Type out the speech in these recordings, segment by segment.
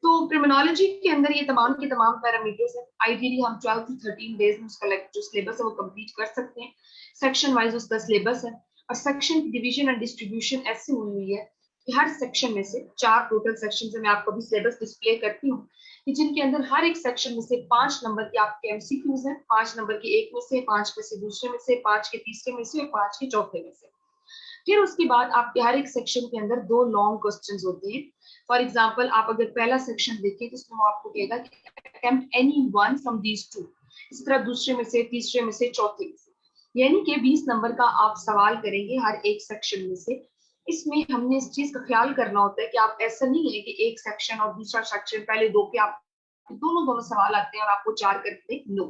तो क्रिमिनोलॉजी के अंदर ये तमाम के तमाम पैरामीटर्स हैं। आइडियली हम 12 to 13 डेज में उसका जो सिलेबस है वो कंप्लीट कर सकते हैं। सेक्शन वाइज उसका सिलेबस है और सेक्शन की डिवीजन एंड डिस्ट्रीब्यूशन ऐसे हुई है कि हर सेक्शन में से 4 टोटल सेक्शन से मैं आपको अभी सिलेबस डिस्प्ले करती हूँ कि जिनके अंदर हर एक सेक्शन में से 5 नंबर के आपके एमसीक्यूज हैं, 5 नंबर के एक में से, 5 में से दूसरे में से, 5 के तीसरे में से और 5 के चौथे में से। फिर उसके बाद आपके हर एक सेक्शन के अंदर 2 लॉन्ग क्वेश्चंस होते हैं। फॉर एग्जांपल आप अगर पहला सेक्शन देखें तो उसमें वो आपको कहेगा कि attempt any one from these two, इस तरह दूसरे में से, तीसरे में से, चौथे में से, यानी कि 20 नंबर का आप सवाल करेंगे हर एक सेक्शन में से। इसमें हमने इस चीज का ख्याल करना होता है कि आप ऐसा नहीं है कि एक सेक्शन और दूसरा सेक्शन पहले 2 के आप दोनों सवाल आते हैं और आपको 4 करते हैं। No,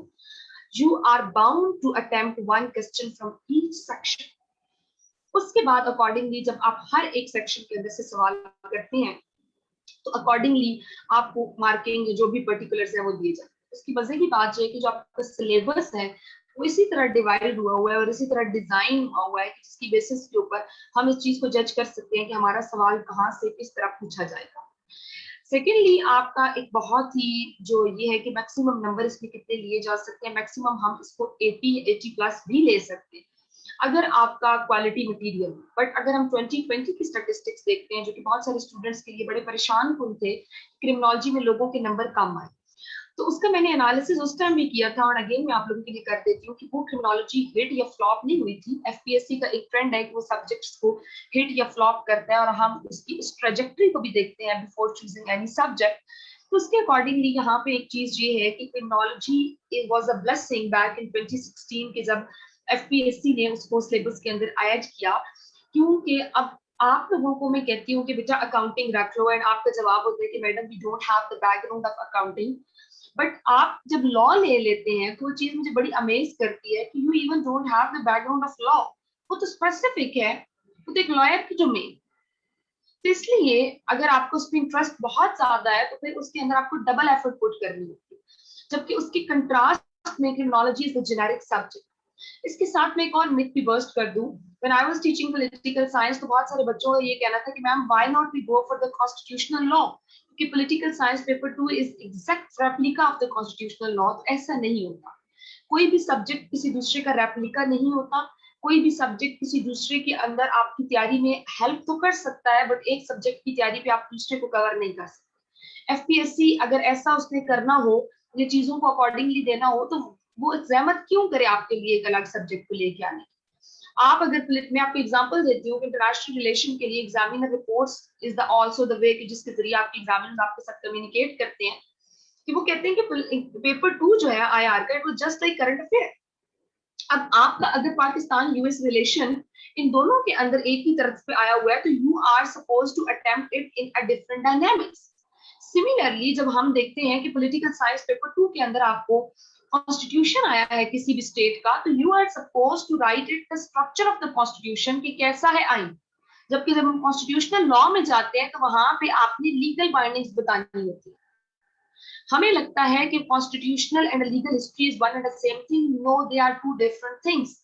you are bound to attempt 1 question from each section. उसके बाद अकॉर्डिंगली जब आप हर एक सेक्शन के अंदर से सवाल करते हैं तो अकॉर्डिंगली आपको मार्किंग जो भी पर्टिकुलर्स है वो दिए जाते हैं। उसकी वजह की बात यह है कि जो आपका सिलेबस है वो इसी तरह डिवाइड हुआ हुआ है और इसी तरह डिजाइन हुआ है कि जिसकी बेसिस के ऊपर हम इस चीज को जज कर सकते हैं कि हमारा सवाल कहाँ से किस तरह पूछा जाएगा। सेकेंडली आपका एक बहुत ही जो ये है कि मैक्सिमम नंबर इसमें कितने लिए जा सकते हैं, मैक्सिमम हम इसको 80+ भी ले सकते हैं अगर आपका क्वालिटी मटेरियल। बट अगर हम 2020 की स्टैटिस्टिक्स देखते हैं जो कि बहुत सारे स्टूडेंट्स के लिए बड़े परेशान कुन थे, क्रिमिनोलॉजी में लोगों के नंबर कम आए, तो उसका मैंने एनालिसिस उस टाइम भी किया था और अगेन मैं आप लोगों के लिए कर देती हूँ कि वो क्रिमिनोलॉजी हिट या फ्लॉप नहीं हुई थी। एफपीएससी का एक ट्रेंड है कि वो सब्जेक्ट्स को हिट या फ्लॉप करता है और हम उसकी उस ट्रेजेक्टरी को भी देखते हैं बिफोर चूजिंग एनी सब्जेक्ट। तो उसके अकॉर्डिंगली यहाँ पे एक चीज ये है कि criminology was a blessing back in 2016 के जब एफपीएससी ने उसको सिलेबस के अंदर ऐड किया, क्योंकि अब आप लोगों को मैं कहती हूँ कि बेटा अकाउंटिंग रख लो एंड आपका जवाब होता है कि madam we don't have the background of accounting. But आप जब लॉ ले लेते हैं तो वो चीज मुझे बड़ी अमेज करती है कि you even don't have the background of law. वो तो स्पेसिफिक है, वो तो एक लॉयर की डोमेन। तो इसलिए अगर आपको उसमें इंटरेस्ट बहुत ज्यादा है तो फिर उसके अंदर आपको डबल एफर्ट पुट करनी होती है, जबकि उसकी कंट्रास्ट में criminology is the generic subject. इसके साथ में एक और मिथ भी बर्स्ट कर दूं। When I was teaching political science तो बहुत सारे बच्चों का ये कहना था कि ma'am why not we go for the constitutional law, क्योंकि political science paper 2 is exact replica of the constitutional law. तो ऐसा नहीं होता, कोई भी सब्जेक्ट किसी दूसरे का रेप्लिका नहीं होता। कोई भी सब्जेक्ट किसी दूसरे के अंदर आपकी तैयारी में हेल्प तो कर सकता है, बट एक सब्जेक्ट की तैयारी पे आप दूसरे को कवर नहीं कर सकते। एफपीएससी अगर ऐसा उसने करना हो, ये चीजों को अकॉर्डिंगली देना हो, तो वो जहमत क्यों करे आपके लिए एक अलग सब्जेक्ट को लेके आने। आप अगर मैं आपको एग्जांपल देती हूँ कि इंटरनेशनल रिलेशन के लिए examiner reports is the also the way कि जिसके जरिए आपके एग्जामिनर आपके साथ कम्युनिकेट करते हैं, कि वो कहते हैं कि पेपर 2 जो है आईआर का, it was just like current affair. अब आपका अगर पाकिस्तान यूएस रिलेशन इन दोनों के अंदर एक ही तरफ पे आया हुआ है तो you are suppose to attempt it in a different dynamics. Similarly जब हम देखते हैं कि पॉलिटिकल साइंस पेपर 2 के अंदर आपको कॉन्स्टिट्यूशन आया है किसी भी स्टेट का, तो you are suppose to write it the structure of the constitution कि कैसा है आइन। जबकि जब हम कॉन्स्टिट्यूशनल लॉ में जाते हैं तो वहां पे आपने लीगल बाइंडिंग्स बतानी होती है। हमें लगता है कि constitutional and legal history is one and the same thing. No, they are two different things.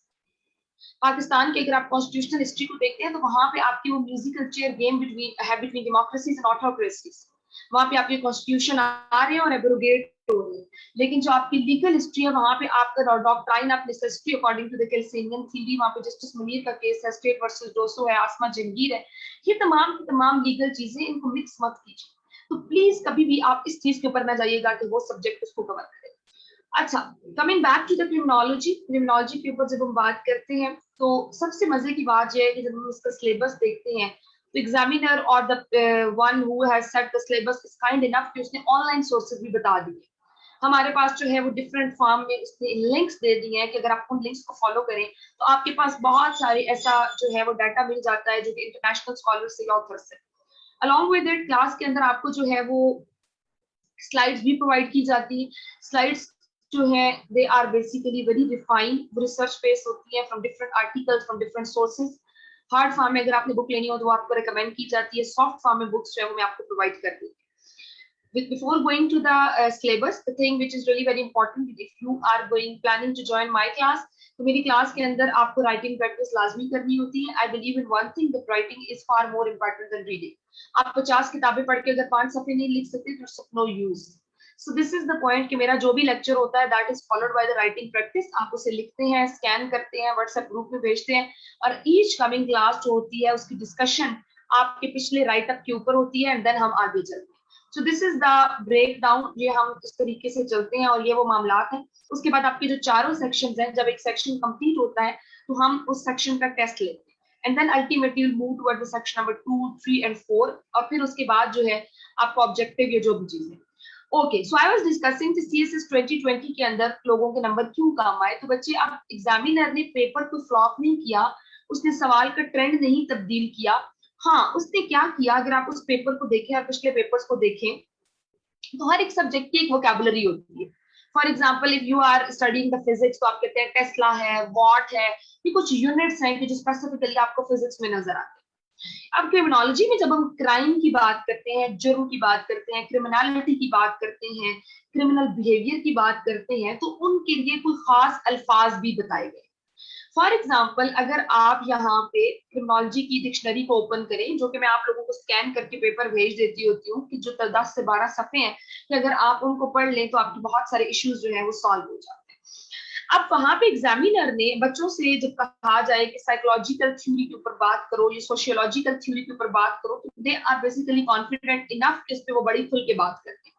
Pakistan की अगर आप कॉन्स्टिट्यूशनल हिस्ट्री को देखते हैं तो वहां पे आपकी वो musical chair game between democracies and autocracies, वहां पे आपके कॉन्स्टिट्यूशन आ रहे हैं और एब्रोगेट हो रहे हैं। लेकिन जो आपकी लीगल हिस्ट्री है वहां पे आपका doctrine of necessity according to the Kelsenian theory, वहां पे जस्टिस मुनीर का केस है, स्टेट वर्सेस डोसो है, आसमा जंगीर है, ये तमाम की तमाम लीगल चीजें, इनको मिक्स मत कीजिए। तो प्लीज कभी भी आप इस चीज के ऊपर ना जाइएगा कि वो सब्जेक्ट उसको कवर करे। अच्छा, coming back to the criminology, criminology के ऊपर जब हम बात करते हैं तो सबसे मजे की बात यह है कि जब हम उसका सिलेबस देखते हैं तो एग्जामिनर और the one who has set the syllabus is kind enough कि उसने ऑनलाइन सोर्सेज भी बता दिए। हमारे पास जो है वो डिफरेंट फॉर्म में उसने लिंक्स दे दिए हैं कि अगर आप उन लिंक्स को फॉलो करें तो आपके पास बहुत सारे ऐसा जो है वो डाटा मिल जाता है जो कि इंटरनेशनल स्कॉलर से, ऑथर से। अलॉन्ग विद इट क्लास के अंदर आपको जो है वो स्लाइड्स भी प्रोवाइड की जाती है। स्लाइड्स जो है they are basically very refined, research base होती है from different articles from different sources. Hard form में अगर आपने बुक लेनी हो तो आपको रिकमेंड की जाती है, सॉफ्ट फॉर्म में बुक्स जो है वो मैं आपको प्रोवाइड कर दी। Before going to the syllabus, the thing which is really very important, if you are planning to join my class, तो मेरी क्लास के अंदर आपको राइटिंग प्रैक्टिस लाजमी करनी होती है। I believe in one thing, that writing is far more important then reading. आप 50 किताबें पढ़ के अगर 5 सफे नहीं लिख सकते तो it's of no use. So this is the point कि मेरा जो भी लेक्चर होता है that is followed by the writing practice. आप उसे लिखते हैं, स्कैन करते हैं, व्हाट्सएप ग्रुप में भेजते हैं, और ईच कमिंग क्लास जो होती है उसकी डिस्कशन आपके पिछले राइट अप के ऊपर होती है, एंड देन हम आगे चलते हैं। So this is the breakdown, ये हम इस तरीके से चलते हैं, और ये वो मामलात हैं। उसके बाद आपके जो चारों सेक्शंस हैं, जब एक सेक्शन कंप्लीट होता है तो हम उस सेक्शन का टेस्ट लेते हैं, and then ultimately will move toward the section number 2, 3 and 4, और फिर उसके बाद जो है आपका ऑब्जेक्टिव या जो भी चीज है। Okay, so I was discussing कि सीएसएस 2020 के अंदर लोगों के नंबर क्यों कम आए। तो बच्चे, अब एग्जामिनर ने पेपर को फ्लॉप नहीं किया, उसने सवाल का ट्रेंड नहीं तब्दील किया। हाँ, उसने क्या किया, अगर आप उस पेपर को देखें और पिछले पेपर्स को देखें तो हर एक सब्जेक्ट की एक वोकैबुलरी होती है। For example, if you are studying the physics तो आप कहते हैं टेस्ला है, वॉट है, ये कुछ यूनिट्स हैं कि जो स्पेसिफिकली आपको फिजिक्स में नजर आते हैं। अब क्रिमिनोलॉजी में जब हम क्राइम की बात करते हैं, जुर्म की बात करते हैं, क्रिमिनलिटी की बात करते हैं, क्रिमिनल बिहेवियर की बात करते हैं, तो उनके लिए कोई खास अल्फाज भी बताए गए। फॉर एग्जाम्पल, अगर आप यहाँ पे क्रिमिनोलॉजी की डिक्शनरी को ओपन करें, जो कि मैं आप लोगों को स्कैन करके पेपर भेज देती होती हूँ, कि जो 10 से 12 सफे हैं, कि अगर आप उनको पढ़ लें तो आपके बहुत सारे इश्यूज जो है वो सॉल्व हो जाते हैं। अब वहां पे एग्जामिनर ने बच्चों से जब कहा जाए कि साइकोलॉजिकल थ्योरी के ऊपर बात करो या सोशियोलॉजिकल थ्योरी के ऊपर बात करो, तो they are basically confident enough कि इस पे वो बड़ी खुल के बात करते हैं।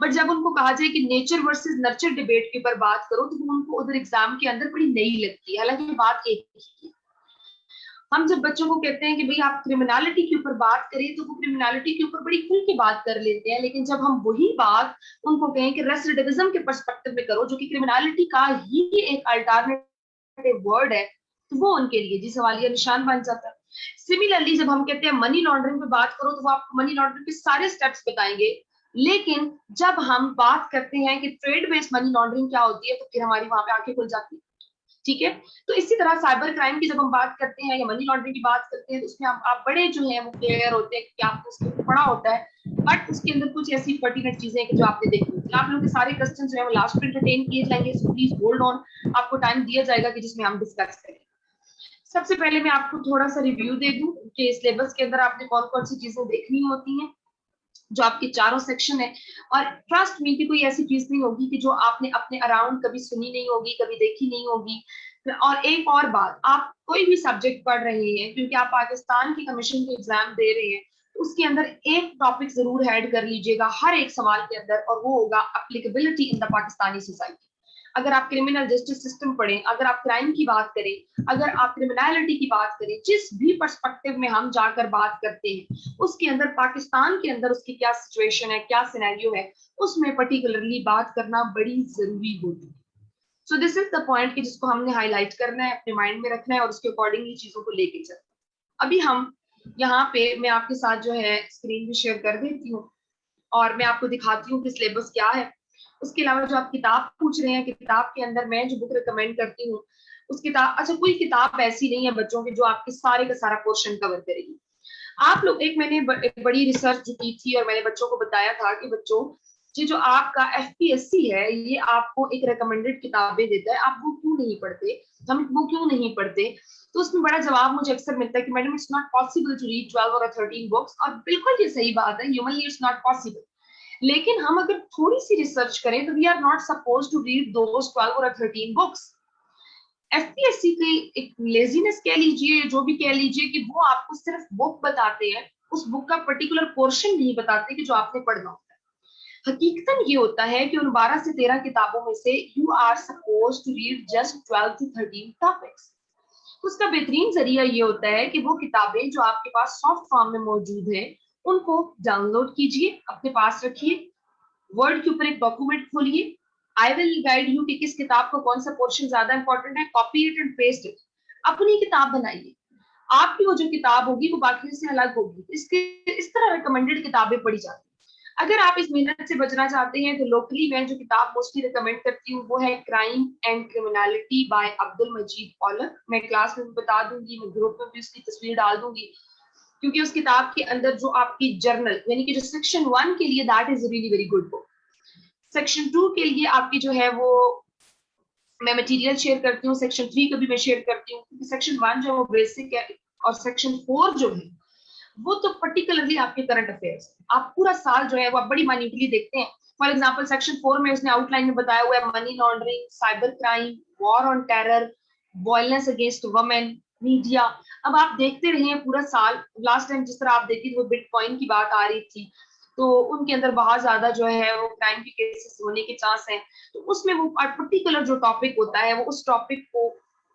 बट जब उनको कहा जाए कि नेचर वर्सेस नर्चर डिबेट के ऊपर बात करो, तो वो उनको उधर एग्जाम के अंदर बड़ी नई लगती है, हालांकि बात एक ही है। हम जब बच्चों को कहते हैं कि भाई आप क्रिमिनलिटी के ऊपर बात करें, तो वो क्रिमिनलिटी के ऊपर बड़ी खुल के बात कर लेते हैं, लेकिन जब हम वही बात उनको कहें कि रेसिडिविज्म के पर्सपेक्टिव में करो, जो कि क्रिमिनलिटी का ही एक अल्टरनेटिव वर्ड है, तो वो उनके लिए जी सवालिया निशान बन जाता है। सिमिलरली जब हम कहते हैं मनी लॉन्ड्रिंग पे बात करो, तो वो आपको मनी लॉन्ड्रिंग के सारे स्टेप्स बताएंगे, लेकिन जब हम बात करते हैं कि ट्रेड बेस्ड मनी लॉन्ड्रिंग क्या होती है, तो फिर हमारी वहां पे आंखें खुल जाती है। ठीक है, तो इसी तरह साइबर क्राइम की जब हम बात करते हैं या मनी लॉन्ड्रिंग की बात करते हैं, तो उसमें आप बड़े जो है वो क्लियर होते हैं कि आपको उसके ऊपर पढ़ा होता है, बट उसके अंदर कुछ ऐसी पर्टिकुलर चीजें हैं कि जो आपने देखी होती है। आप लोगों के सारे क्वेश्चन जो है वो लास्ट में एंटरटेन किए जाएंगे, सो प्लीज होल्ड ऑन, आपको टाइम दिया जाएगा कि जिसमें हम डिस्कस करें। सबसे पहले मैं आपको थोड़ा सा रिव्यू दे दूं कि सिलेबस के अंदर आपने कौन कौन सी चीजें देखनी होती हैं, जो आपके चारों सेक्शन है। और ट्रस्ट मी कि कोई ऐसी चीज नहीं होगी कि जो आपने अपने अराउंड कभी सुनी नहीं होगी, कभी देखी नहीं होगी। और एक और बात, आप कोई भी सब्जेक्ट पढ़ रहे हैं, क्योंकि आप पाकिस्तान की कमीशन के एग्जाम दे रहे हैं, तो उसके अंदर एक टॉपिक जरूर ऐड कर लीजिएगा हर एक सवाल के अंदर, और वो होगा applicability in the Pakistani society. अगर आप क्रिमिनल जस्टिस सिस्टम पढ़ें, अगर आप क्राइम की बात करें, अगर आप क्रिमिनलिटी की बात करें, जिस भी पर्सपेक्टिव में हम जाकर बात करते हैं, उसके अंदर पाकिस्तान के अंदर उसकी क्या सिचुएशन है, क्या सिनेरियो है, उसमें पर्टिकुलरली बात करना बड़ी जरूरी होती है। सो दिस इज द पॉइंट कि जिसको हमने हाईलाइट करना है, अपने माइंड में रखना है, और उसके अकॉर्डिंगली चीजों को लेके चलना। अभी हम यहाँ पे, मैं आपके साथ जो है स्क्रीन भी शेयर कर देती हूँ, और मैं आपको दिखाती हूँ कि सिलेबस क्या है। उसके अलावा जो आप किताब पूछ रहे हैं, किताब के अंदर मैं जो बुक रिकमेंड करती हूँ, उस किताब, अच्छा कोई किताब ऐसी नहीं है बच्चों की जो आपके सारे का सारा पोर्शन कवर करेगी। आप लोग, एक मैंने एक बड़ी रिसर्च जो की थी, और मैंने बच्चों को बताया था कि बच्चों, ये जो आपका एफपीएससी है, ये आपको एक रिकमेंडेड किताबें देता है, आप वो क्यों नहीं पढ़ते, हम वो क्यों नहीं पढ़ते। तो उसमें बड़ा जवाब मुझे अक्सर मिलता है कि madam it's not possible to read 12 और 13 बुक्स, और बिल्कुल ये सही बात है, ह्यूमनली इट्स नॉट पॉसिबल। लेकिन हम अगर थोड़ी सी रिसर्च करें, तो we are not suppose to read those 12 और 13 बुक्स। एफपीएससी की एक लेजीनेस कह लीजिए, जो भी कह लीजिए, कि वो आपको सिर्फ बुक बताते हैं, उस बुक का पर्टिकुलर पोर्शन नहीं बताते कि जो आपने पढ़ना होता है। हकीकतन ये होता है कि उन 12 से 13 किताबों में से you are suppose to read just 12 to 13 topics. उसका बेहतरीन जरिया ये होता है कि वो किताबें जो आपके पास सॉफ्ट फॉर्म में मौजूद है, उनको डाउनलोड कीजिए, अपने पास रखिए, वर्ड के ऊपर एक डॉक्यूमेंट खोलिए, आई विल गाइड यू कि किस किताब को कौन सा पोर्शन ज्यादा इंपॉर्टेंट है, copy it and paste it, अपनी किताब बनाइए। आपकी वो जो किताब होगी वो बाकी से अलग होगी। इसके इस तरह रिकमेंडेड किताबें पढ़ी जाती हैं। अगर आप इस मेहनत से बचना चाहते हैं, तो लोकली मैं जो किताब मोस्टली रिकमेंड करती हूँ वो है crime and criminality by Abdul Majeed Aulakh. मैं क्लास में भी बता दूंगी, मैं ग्रुप में भी उसकी तस्वीर डाल दूंगी, क्योंकि उस किताब के अंदर जो आपकी जर्नल, यानी कि जो सेक्शन 1 के लिए that is really very good book, section 2 के लिए आपकी जो है वो मैं मटेरियल शेयर करती हूँ, सेक्शन 3 का भी मैं शेयर करती हूँ, क्योंकि सेक्शन 1 जो है वो बेसिक है, और सेक्शन 4 जो है वो तो पर्टिकुलरली आपके करंट अफेयर्स, आप पूरा साल जो है वो आप बड़ी माइन्यूटली देखते हैं। फॉर एग्जाम्पल सेक्शन 4 में उसने आउटलाइन में बताया हुआ है money laundering, cyber crime, war on terror, violence against women, media. अब आप देखते रहे हैं पूरा साल, लास्ट टाइम जिस तरह आप देखी वो बिटकॉइन की बात आ रही थी, तो उनके अंदर बहुत ज्यादा जो है वो क्राइम के केसेस होने के चांस हैं। तो उसमें वो पर्टिकुलर जो टॉपिक होता है वो उस टॉपिक को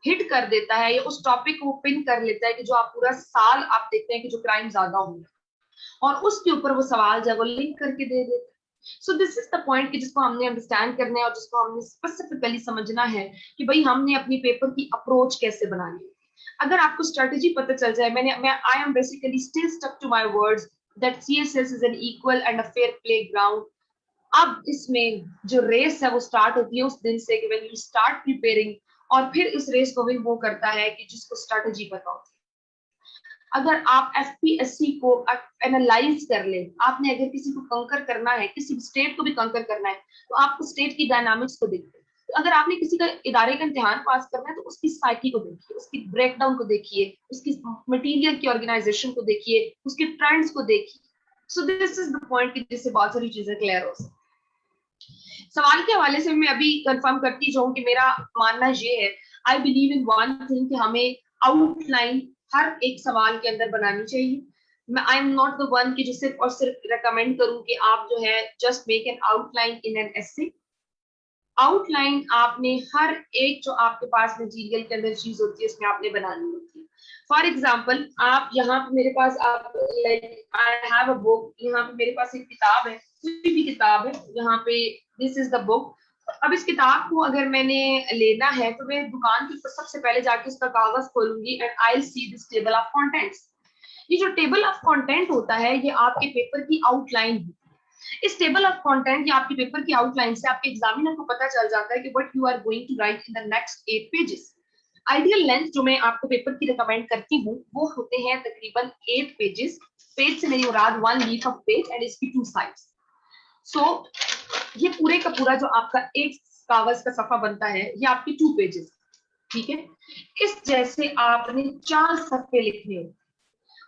हिट कर देता है या उस टॉपिक को पिन कर लेता है कि जो आप पूरा साल आप देखते हैं कि जो क्राइम ज्यादा होगा, और उसके ऊपर वो सवाल जब वो लिंक करके दे देते हैं। So this is the point कि जिसको हमने अंडरस्टैंड करना है और जिसको हमने स्पेसिफिकली समझना है कि भाई हमने अपनी पेपर की अप्रोच कैसे बनानी है। अगर आपको स्ट्रेटेजी पता चल जाए, मैं I am basically still stuck to my words that CSS is an equal and a fair playground. अब इसमें जो रेस है वो स्टार्ट होती है उस दिन से कि व्हेन यू स्टार्ट प्रिपेयरिंग, और फिर इस रेस को विन वो करता है कि जिसको स्ट्रेटेजी पता होती है। अगर आप एफपीएससी को एनालाइज कर ले, आपने अगर किसी को कंकर करना है, किसी स्टेट को भी कंकर करना है, तो आपको स्टेट की डायनामिक्स को देखते हैं। तो अगर आपने किसी का इदारे का इम्तिहान पास करना है तो उसकी साइकी को देखिए, उसकी ब्रेकडाउन को देखिए, उसकी मटेरियल की ऑर्गेनाइजेशन को देखिए, उसके ट्रेंड्स को देखिए। सो दिस इज द पॉइंट कि जिससे बहुत सारी चीजें क्लियर हो सकती। सवाल के हवाले से मैं अभी कंफर्म करती जाऊं कि मेरा मानना ये है, I believe in one thing कि हमें आउटलाइन हर एक सवाल के अंदर बनानी चाहिए। मैं I am not the one कि जो सिर्फ और सिर्फ रिकमेंड करूं कि आप जो है just make an outline in an essay. Outline आपने हर एक जो आपके पास मटीरियल के अंदर चीज होती है उसमें आपने बनानी होती है। फॉर एग्जाम्पल आप यहाँ पे मेरे पास आप like I have a book, यहाँ पे मेरे पास एक किताब है, कोई भी किताब है, यहाँ पे दिस इज द बुक। अब इस किताब को अगर मैंने लेना है तो मैं दुकान के ऊपर सबसे पहले जाके इसका कागज खोलूंगी and I will see this table of contents. ये जो टेबल ऑफ कंटेंट होता है ये आपके पेपर की आउटलाइन है। इस टेबल ऑफ कंटेंट या आपके पेपर की आउटलाइन से आपके एग्जामिनर को पता चल जाता है कि what you are going to write in the next 8 pages. Ideal length जो मैं आपको पेपर की रिकमेंड करती हूँ वो होते हैं तकरीबन 8 पेजेस। पेज से मेरी मुराद 1 लीफ ऑफ पेज एंड इसकी 2 साइड्स। सो ये पूरे का पूरा जो आपका एक कागज का सफा बनता है ये आपकी 2 पेजेस, ठीक है। इस जैसे आपने 4 सफे लिखने हो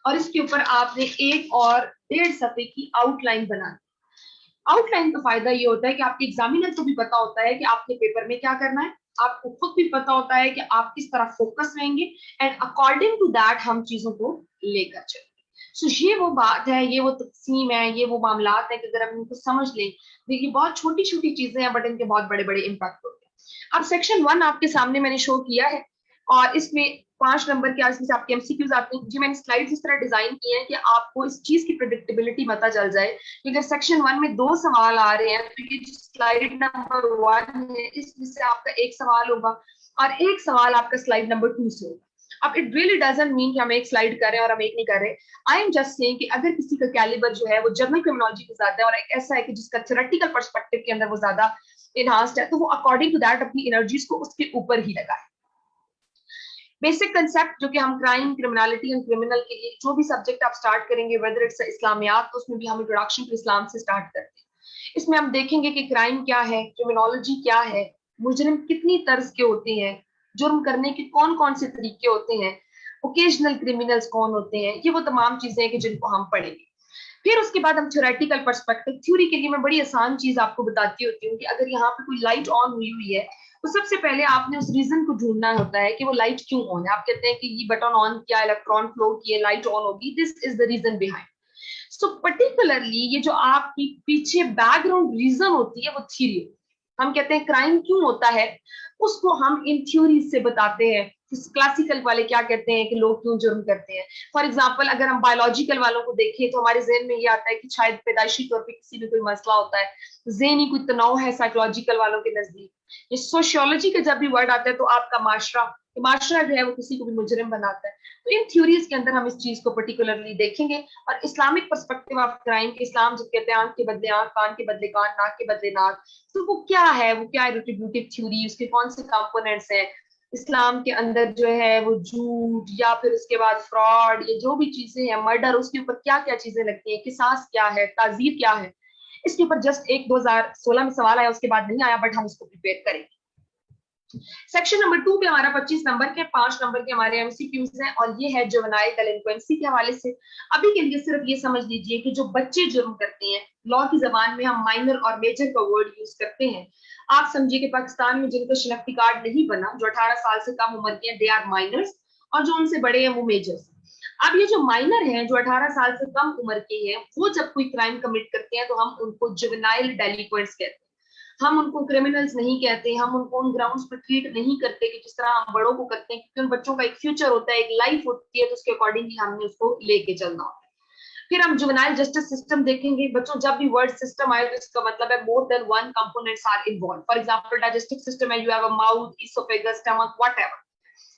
और इसके ऊपर आपने एक और 1.5 सफे की आउटलाइन बनानी। आउटलाइन का फायदा ये होता है कि आपके एग्जामिनर को भी पता होता है कि आपके पेपर में क्या करना है, आपको खुद भी पता होता है कि आप किस तरह फोकस रहेंगे एंड अकॉर्डिंग टू दैट हम चीजों को लेकर चलेंगे। सो ये वो बात है, ये वो तकसीम है, ये वो मामलात है कि अगर हम इनको समझ लें, देखिए बहुत छोटी छोटी चीजें हैं बट इनके बहुत बड़े बड़े इम्पैक्ट होते हैं। अब सेक्शन 1 आपके सामने मैंने शो किया है और इसमें 5 नंबर के आसपास आपके एमसीक्यूज आते हैं। जी मैंने स्लाइड्स इस तरह डिजाइन किए हैं कि आपको इस चीज की प्रेडिक्टेबिलिटी पता चल जाए कि अगर सेक्शन 1 में 2 सवाल आ रहे हैं तो ये स्लाइड नंबर 1 है इसमें से आपका एक सवाल होगा और एक सवाल आपका स्लाइड नंबर 2 से होगा। अब इट रियली डजंट मीन कि हम एक स्लाइड कर रहे हैं और हम एक नहीं कर रहे। आई एम जस्ट सेइंग कि अगर किसी का कैलिबर जो है वो जनरल क्रिमिनोलॉजी में ज्यादा है और एक ऐसा है कि जिसका थ्योरेटिकल पर्सपेक्टिव के अंदर वो ज्यादा इनहांस्ड है, तो वो अकॉर्डिंग टू दैट अपनी एनर्जीज को उसके ऊपर ही लगाए। बेसिक कंसेप्ट जो कि हम क्राइम, क्रिमिनलिटी एंड क्रिमिनल के लिए जो भी सब्जेक्ट आप स्टार्ट करेंगे वेदर इट्स इस्लामियात, तो उसमें भी हम इंट्रोडक्शन टू इस्लाम से स्टार्ट करते हैं। इसमें हम देखेंगे कि क्राइम क्या है, क्रिमिनोलॉजी क्या है, मुजरिम कितनी तर्ज के होते हैं, जुर्म करने के कौन कौन से तरीके होते हैं, ओकेजनल क्रिमिनल्स कौन होते हैं, ये वो तमाम चीजें हैं कि जिनको हम पढ़ेंगे। फिर उसके बाद हम थ्योरेटिकल पर्सपेक्टिव, थ्योरी के लिए मैं बड़ी आसान चीज आपको बताती होती हूँ कि अगर यहाँ पे कोई लाइट ऑन हुई हुई है तो सबसे पहले आपने उस रीजन को ढूंढना होता है कि वो लाइट क्यों ऑन है। आप कहते हैं कि ये बटन ऑन किया, इलेक्ट्रॉन फ्लो किए, लाइट ऑन होगी, this is the reason behind. So particularly ये जो आपकी पीछे बैकग्राउंड रीजन होती है वो थ्योरी। हम कहते हैं क्राइम क्यों होता है उसको हम इन थ्योरी से बताते हैं। क्लासिकल वाले क्या कहते हैं कि लोग क्यों जुर्म करते हैं। फॉर एग्जाम्पल अगर हम बायोलॉजिकल वालों को देखें तो हमारे जहन में ये आता है कि शायद पैदाइशी तौर पे किसी भी कोई मसला होता है, ज़हनी कोई तनाव है साइकोलॉजिकल वालों के नजदीक। ये सोशियोलॉजी का जब भी वर्ड आता है तो आपका माशरा, माशरा जो है वो किसी को भी मुजरिम बनाता है। तो इन थ्योरीज के अंदर हम इस चीज को पर्टिकुलरली देखेंगे। और इस्लामिक पर्सपेक्टिव ऑफ क्राइम के, इस्लाम जब कहते हैं आंख के बदले आंख, कान के बदले कान, नाक के बदले नाक, तो वो क्या है, वो क्या है रिट्रीब्यूटिव थ्योरी, उसके कौन से कंपोनेंट्स हैं इस्लाम के अंदर जो है वो झूठ या फिर उसके बाद फ्रॉड, ये जो भी चीजें हैं, मर्डर, उसके ऊपर क्या क्या चीजें लगती हैं, किसास क्या है, ताजीर क्या है। इसके ऊपर जस्ट एक 2016 में सवाल आया, उसके बाद नहीं आया, बट हम इसको प्रिपेयर करेंगे। सेक्शन नंबर 2 पे हमारा 25 नंबर के 5 नंबर के हमारे एमसीक्यूज हैं और ये है जुवेनाइल डेलिंक्वेंसी के हवाले से। अभी के लिए सिर्फ ये समझ लीजिए कि जो बच्चे जुर्म करते हैं, लॉ की जबान में हम माइनर और मेजर का वर्ड यूज करते हैं। आप समझिए कि पाकिस्तान में जिनका शिनाख्ती कार्ड नहीं बना, जो 18 साल से कम उम्र के हैं, दे आर माइनर्स, और जो उनसे बड़े हैं वो मेजर्स। अब ये जो माइनर हैं, जो 18 साल से कम उम्र के हैं, वो जब कोई क्राइम कमिट करते हैं तो हम उनको जुवेनाइल डेलिक्वेंट्स कहते हैं। हम उनको क्रिमिनल्स नहीं कहते, हम उनको उन ग्राउंड्स पर ट्रीट नहीं करते कि जिस तरह हम बड़ों को करते हैं, क्योंकि उन बच्चों का एक फ्यूचर होता है, एक लाइफ होती है, तो उसके अकॉर्डिंगली हमने उसको लेके चलना होता है। फिर हम जुवेनाइल जस्टिस सिस्टम देखेंगे। बच्चों, जब भी वर्ड सिस्टम आए तो इसका मतलब है more than one components are involve. For example digestive system है, you have a mouth, oesophagus, stomach, whatever.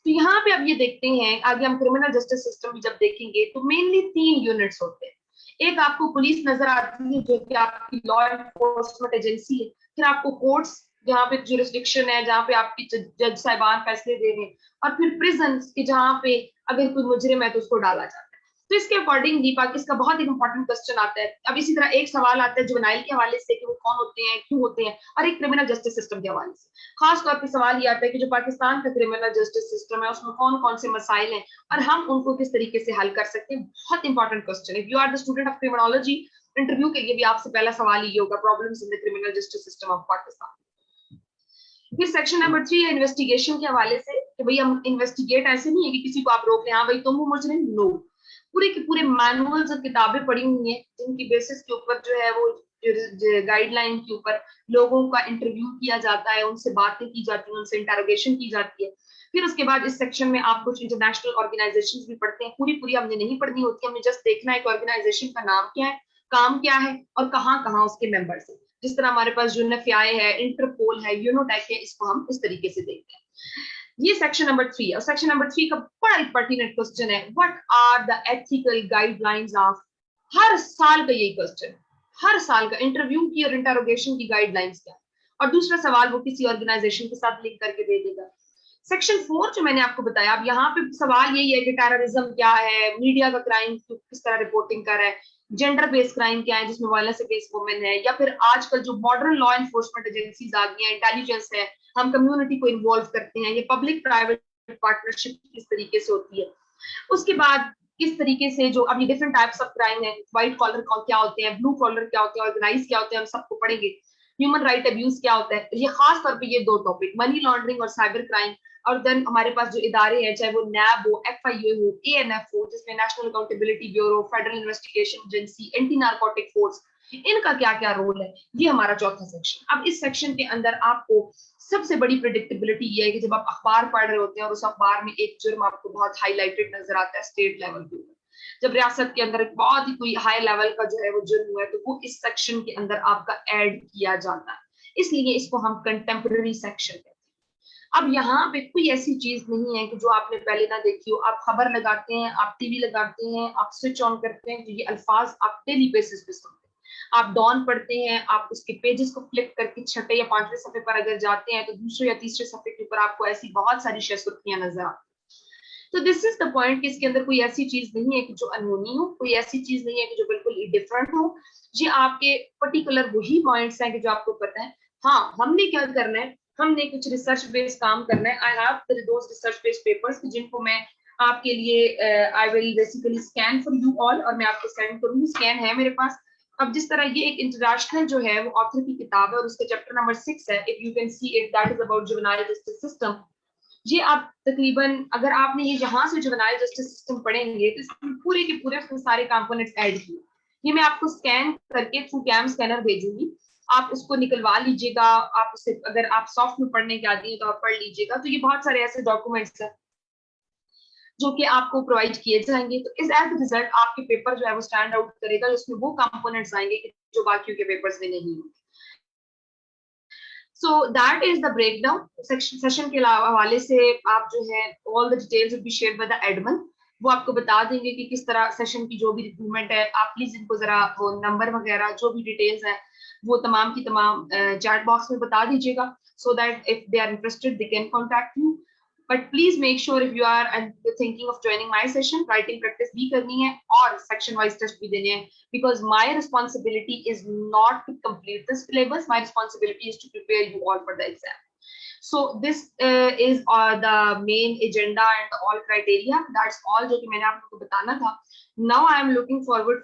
तो यहाँ पे अब ये देखते हैं, आगे हम क्रिमिनल जस्टिस सिस्टम भी जब देखेंगे तो मेनली 3 यूनिट्स होते हैं। एक आपको पुलिस नजर आती है, जो कि आपकी लॉ एनफोर्समेंट एजेंसी है। फिर आपको कोर्ट्स, जहाँ पे जुरिस्डिक्शन है, जहाँ पे आपकी जज साहिबान फैसले दे रहे हैं। और फिर प्रिजन के, जहाँ पे अगर कोई मुजरिम है तो उसको डाला जाता है। तो इसके अकॉर्डिंगली इसका बहुत एक इंपॉर्टेंट क्वेश्चन आता है। अब इसी तरह एक सवाल आता है जुवेनाइल के हवाले से कि वो कौन होते हैं, क्यों होते हैं, और एक क्रिमिनल जस्टिस सिस्टम के हवाले से। खास तौर पर सवाल ये आता है कि जो पाकिस्तान का क्रिमिनल जस्टिस सिस्टम है उसमें कौन कौन से मसाइल हैं और हम उनको किस तरीके से हल कर सकते हैं। बहुत important question. If you are the student of criminology, interview के लिए भी आपसे पहला सवाल ये होगा, problems in the criminal justice system of Pakistan. फिर सेक्शन नंबर 3 है इन्वेस्टिगेशन के हवाले से, कि भाई हम इन्वेस्टिगेट ऐसे नहीं है कि किसी को आप रोक लें, हाँ भाई तुम वो मुजरिम, नो। पूरे के पूरे मैनुअल्स और किताबें पढ़ी हुई हैं, जिनकी बेसिस के ऊपर जो है वो गाइडलाइन के ऊपर लोगों का इंटरव्यू किया जाता है, उनसे बातें की जाती हैं, उनसे इंटरोगेशन की जाती है। फिर उसके बाद इस सेक्शन में आप कुछ इंटरनेशनल ऑर्गेनाइजेशंस भी पढ़ते हैं। पूरी पूरी हमने नहीं पढ़नी होती, हमने जस्ट देखना है कि ऑर्गेनाइजेशन का नाम क्या है, काम क्या है और कहाँ कहाँ उसके मेंबर्स हैं। जिस तरह हमारे पास यूएनएफआई है, इंटरपोल है, यूनोटेक है, इसको हम इस तरीके से देखते हैं। ये सेक्शन नंबर 3 है। और सेक्शन नंबर 3 का बड़ा पर्टिनेंट क्वेश्चन है, what are the ethical guidelines of. हर साल का यही क्वेश्चन, हर साल का इंटरव्यू की और इंटरोगेशन की गाइडलाइंस क्या है। और दूसरा सवाल वो किसी ऑर्गेनाइजेशन के साथ लिंक करके दे देगा। सेक्शन 4 जो मैंने आपको बताया, अब यहाँ पे सवाल यही है कि टेररिज्म क्या है, मीडिया का क्राइम किस तरह रिपोर्टिंग कर रहा है, जेंडर बेस्ड क्राइम क्या है जिसमें वायलेंस अगेंस्ट वुमेन है, या फिर आजकल जो मॉडर्न लॉ एनफोर्समेंट एजेंसीज आ गई हैं, इंटेलिजेंस है, हम कम्युनिटी को इन्वॉल्व करते हैं, ये पब्लिक प्राइवेट पार्टनरशिप किस तरीके से होती है। उसके बाद किस तरीके से जो अब ये डिफरेंट टाइप्स ऑफ क्राइम है, व्हाइट कॉलर क्या होते हैं, ब्लू कॉलर क्या होते हैं, ऑर्गेनाइज क्या होते हैं, हम सबको पढ़ेंगे। ह्यूमन राइट अब्यूज क्या होता है, ये खास तौर पे ये 2 टॉपिक, मनी लॉन्ड्रिंग और साइबर क्राइम। और देन हमारे पास जो इदारे हैं, चाहे वो नैब हो, एफआईओ हो, एएनएफ हो, जिसमें national accountability bureau, federal investigation agency, anti narcotic force, इनका क्या क्या रोल है, ये हमारा चौथा सेक्शन। अब इस सेक्शन के अंदर आपको सबसे बड़ी प्रेडिक्टेबिलिटी ये है कि जब आप अखबार पढ़ रहे होते हैं और उस अखबार में एक जुर्म आपको बहुत हाईलाइटेड नजर आता है स्टेट लेवल पे, जब रियासत के अंदर बहुत ही कोई हाई लेवल का जो है वो जुर्म हुआ है, तो वो इस सेक्शन के अंदर आपका ऐड किया जाता है, इसलिए इसको हम कंटेम्पररी सेक्शन कहते हैं। अब यहाँ पे कोई ऐसी चीज नहीं है कि जो आपने पहले ना देखी हो। आप खबर लगाते हैं, आप टीवी लगाते हैं, आप स्विच ऑन करते हैं, तो ये अल्फाज आप डेली बेसिस पे सुनते हैं। आप डॉन पढ़ते हैं, आप उसके पेजेस को फ्लिप करके 6 या 5वें सफे पर अगर जाते हैं तो दूसरे या तीसरे सफे के ऊपर आपको ऐसी बहुत सारी सुर्खियां नजर आती। तो दिस इज द पॉइंट कि इसके अंदर कोई ऐसी चीज नहीं है कि जो अनहोनी हो, कोई ऐसी चीज नहीं है कि जो बिल्कुल डिफरेंट हो। ये आपके पर्टिकुलर वही पॉइंट्स हैं कि जो आपको पता है। हाँ, हमने क्या करना है, हमने कुछ रिसर्च बेस्ड काम करना है। I have those research based papers जिनको मैं आपके लिए I will basically scan for you all, और मैं आपको सेंड करूंगी। स्कैन है मेरे पास। अब जिस तरह ये एक इंटरनेशनल जो है वो ऑथर की किताब है और उसका चैप्टर नंबर 6 है, if you can see it, that is about juvenile justice system. ये आप तकरीबन अगर आपने ये यहाँ से जुवेनाइल जस्टिस सिस्टम पढ़ेंगे तो इसमें पूरे के पूरे सारे कंपोनेंट्स ऐड किए। ये मैं आपको स्कैन करके थ्रू कैम स्कैनर भेजूंगी, आप उसको निकलवा लीजिएगा। आप उसे अगर आप सॉफ्ट में पढ़ने के आती हैं तो आप पढ़ लीजिएगा। तो ये बहुत सारे ऐसे डॉक्यूमेंट्स हैं जो कि आपको प्रोवाइड किए जाएंगे। तो इस एज रिजल्ट आपके पेपर जो है वो स्टैंड आउट करेगा, उसमें वो कंपोनेंट्स आएंगे जो बाकियों के पेपर्स में नहीं होंगे। So that is the breakdown. Session के हवाले से आप जो है all the details will be shared by the admin. वो आपको बता देंगे कि किस तरह सेशन की जो भी रिक्रूटमेंट है। आप प्लीज इनको जरा वो नंबर वगैरह जो भी डिटेल्स है वो तमाम की तमाम चैट बॉक्स में बता दीजिएगा, so that if they are interested they can contact you. But please make sure if you are thinking of joining my session, writing practice भी करनी है और section wise test भी देने हैं, because my responsibility is not to complete the syllabus, my responsibility is to prepare you all for the exam. So this is the main agenda and all criteria. That's all जो कि मैंने आप लोगों को बताना था. Now I am looking forward